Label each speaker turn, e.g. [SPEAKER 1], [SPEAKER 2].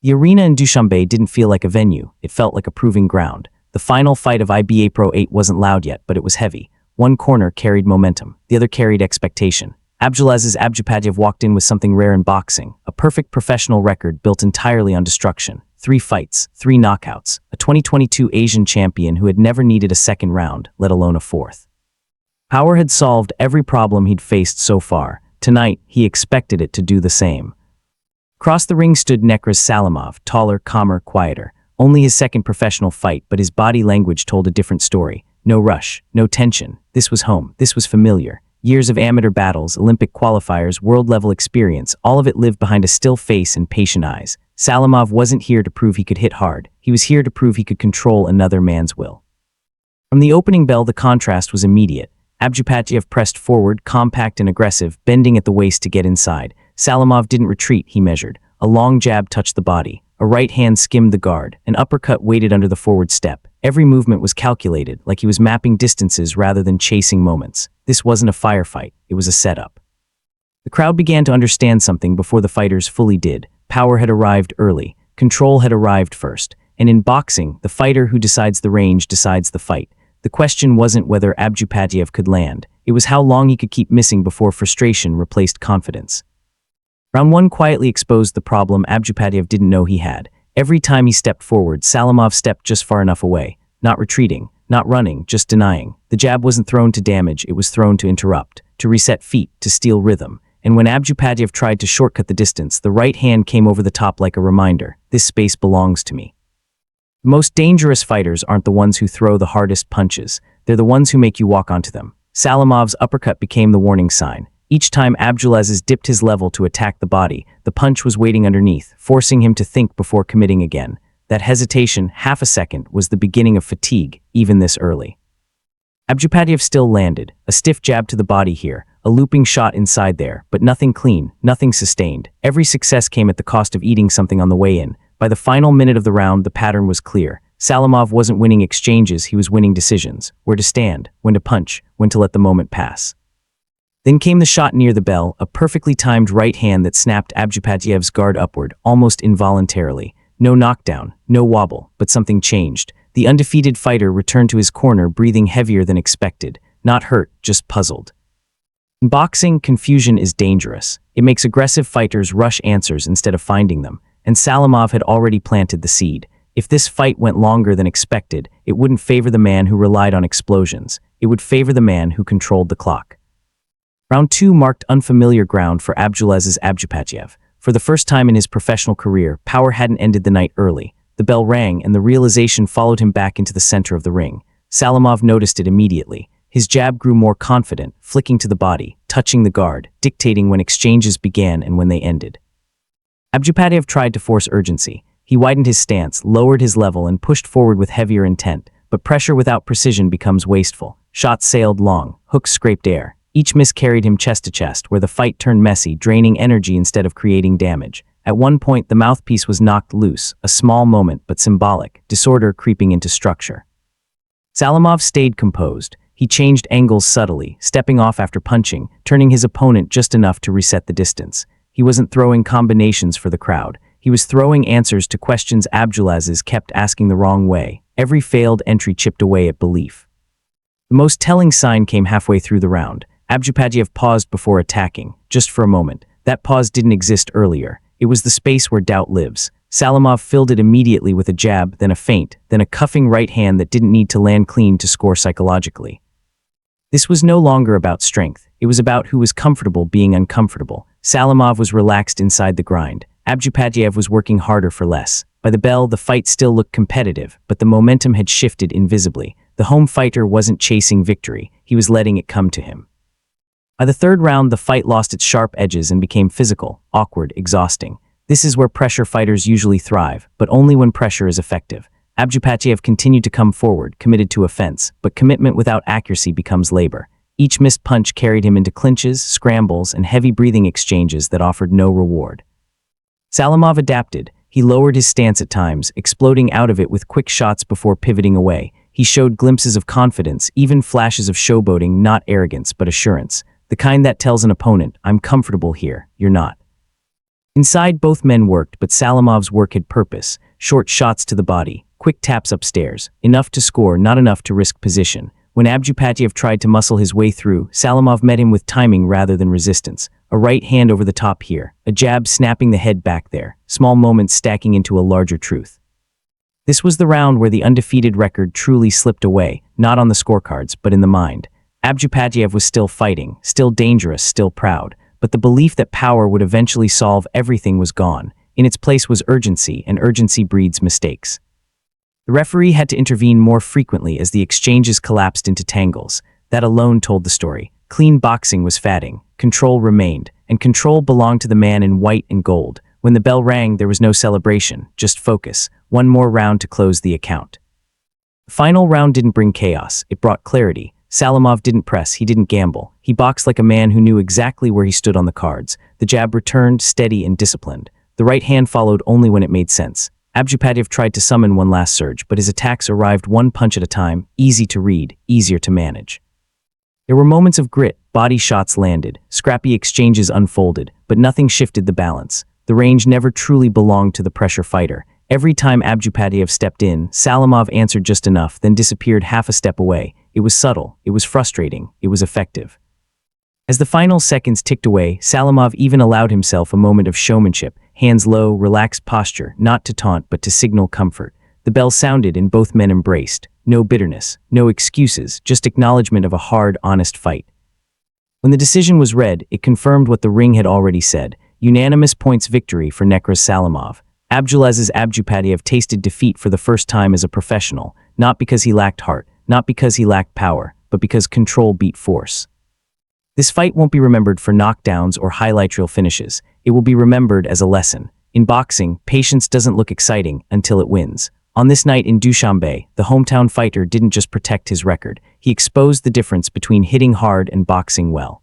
[SPEAKER 1] The arena in Dushanbe didn't feel like a venue, it felt like a proving ground. The final fight of IBA.PRO 8 wasn't loud yet, but it was heavy. One corner carried momentum, the other carried expectation. Abdulaziz Abdupattayev walked in with something rare in boxing, a perfect professional record built entirely on destruction. 3 fights, 3 knockouts, a 2022 Asian champion who had never needed a second round, let alone a fourth. Power had solved every problem he'd faced so far. Tonight, he expected it to do the same. Across the ring stood Nekruz Salimov, taller, calmer, quieter. Only his second professional fight, but his body language told a different story. No rush, no tension. This was home, this was familiar. Years of amateur battles, Olympic qualifiers, world-level experience, all of it lived behind a still face and patient eyes. Salimov wasn't here to prove he could hit hard. He was here to prove he could control another man's will. From the opening bell, the contrast was immediate. Abdupattayev pressed forward, compact and aggressive, bending at the waist to get inside. Salimov didn't retreat, he measured. A long jab touched the body. A right hand skimmed the guard. An uppercut waited under the forward step. Every movement was calculated, like he was mapping distances rather than chasing moments. This wasn't a firefight, it was a setup. The crowd began to understand something before the fighters fully did. Power had arrived early. Control had arrived first. And in boxing, the fighter who decides the range decides the fight. The question wasn't whether Abdupattayev could land. It was how long he could keep missing before frustration replaced confidence. Round 1 quietly exposed the problem Abdupattayev didn't know he had. Every time he stepped forward, Salimov stepped just far enough away. Not retreating, not running, just denying. The jab wasn't thrown to damage, it was thrown to interrupt, to reset feet, to steal rhythm. And when Abdupattayev tried to shortcut the distance, the right hand came over the top like a reminder. This space belongs to me. The most dangerous fighters aren't the ones who throw the hardest punches. They're the ones who make you walk onto them. Salimov's uppercut became the warning sign. Each time Abdulaziz dipped his level to attack the body, the punch was waiting underneath, forcing him to think before committing again. That hesitation, half a second, was the beginning of fatigue, even this early. Abdupattayev still landed, a stiff jab to the body here, a looping shot inside there, but nothing clean, nothing sustained. Every success came at the cost of eating something on the way in. By the final minute of the round, the pattern was clear. Salimov wasn't winning exchanges, he was winning decisions. Where to stand, when to punch, when to let the moment pass. Then came the shot near the bell, a perfectly timed right hand that snapped Abdupattayev's guard upward, almost involuntarily. No knockdown, no wobble, but something changed. The undefeated fighter returned to his corner, breathing heavier than expected. Not hurt, just puzzled. In boxing, confusion is dangerous. It makes aggressive fighters rush answers instead of finding them. And Salimov had already planted the seed. If this fight went longer than expected, it wouldn't favor the man who relied on explosions. It would favor the man who controlled the clock. Round 2 marked unfamiliar ground for Abdulaziz Abdupattayev. For the first time in his professional career, power hadn't ended the night early. The bell rang, and the realization followed him back into the center of the ring. Salimov noticed it immediately. His jab grew more confident, flicking to the body, touching the guard, dictating when exchanges began and when they ended. Abdupattayev tried to force urgency. He widened his stance, lowered his level, and pushed forward with heavier intent. But pressure without precision becomes wasteful. Shots sailed long, hooks scraped air. Each miss carried him chest to chest, where the fight turned messy, draining energy instead of creating damage. At one point, the mouthpiece was knocked loose, a small moment but symbolic, disorder creeping into structure. Salimov stayed composed. He changed angles subtly, stepping off after punching, turning his opponent just enough to reset the distance. He wasn't throwing combinations for the crowd. He was throwing answers to questions Abdulaziz kept asking the wrong way. Every failed entry chipped away at belief. The most telling sign came halfway through the round. Abdupattayev paused before attacking, just for a moment. That pause didn't exist earlier. It was the space where doubt lives. Salimov filled it immediately with a jab, then a feint, then a cuffing right hand that didn't need to land clean to score psychologically. This was no longer about strength. It was about who was comfortable being uncomfortable. Salimov was relaxed inside the grind. Abdupattayev was working harder for less. By the bell, the fight still looked competitive, but the momentum had shifted invisibly. The home fighter wasn't chasing victory. He was letting it come to him. By the third round, the fight lost its sharp edges and became physical, awkward, exhausting. This is where pressure fighters usually thrive, but only when pressure is effective. Abdupattayev continued to come forward, committed to offense, but commitment without accuracy becomes labor. Each missed punch carried him into clinches, scrambles, and heavy breathing exchanges that offered no reward. Salimov adapted. He lowered his stance at times, exploding out of it with quick shots before pivoting away. He showed glimpses of confidence, even flashes of showboating, not arrogance, but assurance. The kind that tells an opponent, I'm comfortable here, you're not. Inside, both men worked, but Salimov's work had purpose. Short shots to the body, quick taps upstairs, enough to score, not enough to risk position. When Abdupattayev tried to muscle his way through, Salimov met him with timing rather than resistance. A right hand over the top here, a jab snapping the head back there, small moments stacking into a larger truth. This was the round where the undefeated record truly slipped away, not on the scorecards, but in the mind. Abdupattayev was still fighting, still dangerous, still proud, but the belief that power would eventually solve everything was gone. In its place was urgency, and urgency breeds mistakes. The referee had to intervene more frequently as the exchanges collapsed into tangles. That alone told the story. Clean boxing was fading, control remained, and control belonged to the man in white and gold. When the bell rang, there was no celebration, just focus. One more round to close the account. The final round didn't bring chaos, it brought clarity. Salimov didn't press, he didn't gamble. He boxed like a man who knew exactly where he stood on the cards. The jab returned, steady and disciplined. The right hand followed only when it made sense. Abdupattayev tried to summon one last surge, but his attacks arrived one punch at a time, easy to read, easier to manage. There were moments of grit, body shots landed, scrappy exchanges unfolded, but nothing shifted the balance. The range never truly belonged to the pressure fighter. Every time Abdupattayev stepped in, Salimov answered just enough, then disappeared half a step away. It was subtle, it was frustrating, it was effective. As the final seconds ticked away, Salimov even allowed himself a moment of showmanship, hands low, relaxed posture, not to taunt but to signal comfort. The bell sounded and both men embraced. No bitterness, no excuses, just acknowledgement of a hard, honest fight. When the decision was read, it confirmed what the ring had already said. Unanimous points victory for Nekruz Salimov. Abdulaziz Abdupattayev tasted defeat for the first time as a professional, not because he lacked heart, not because he lacked power, but because control beat force. This fight won't be remembered for knockdowns or highlight reel finishes. It will be remembered as a lesson. In boxing, patience doesn't look exciting until it wins. On this night in Dushanbe, the hometown fighter didn't just protect his record, he exposed the difference between hitting hard and boxing well.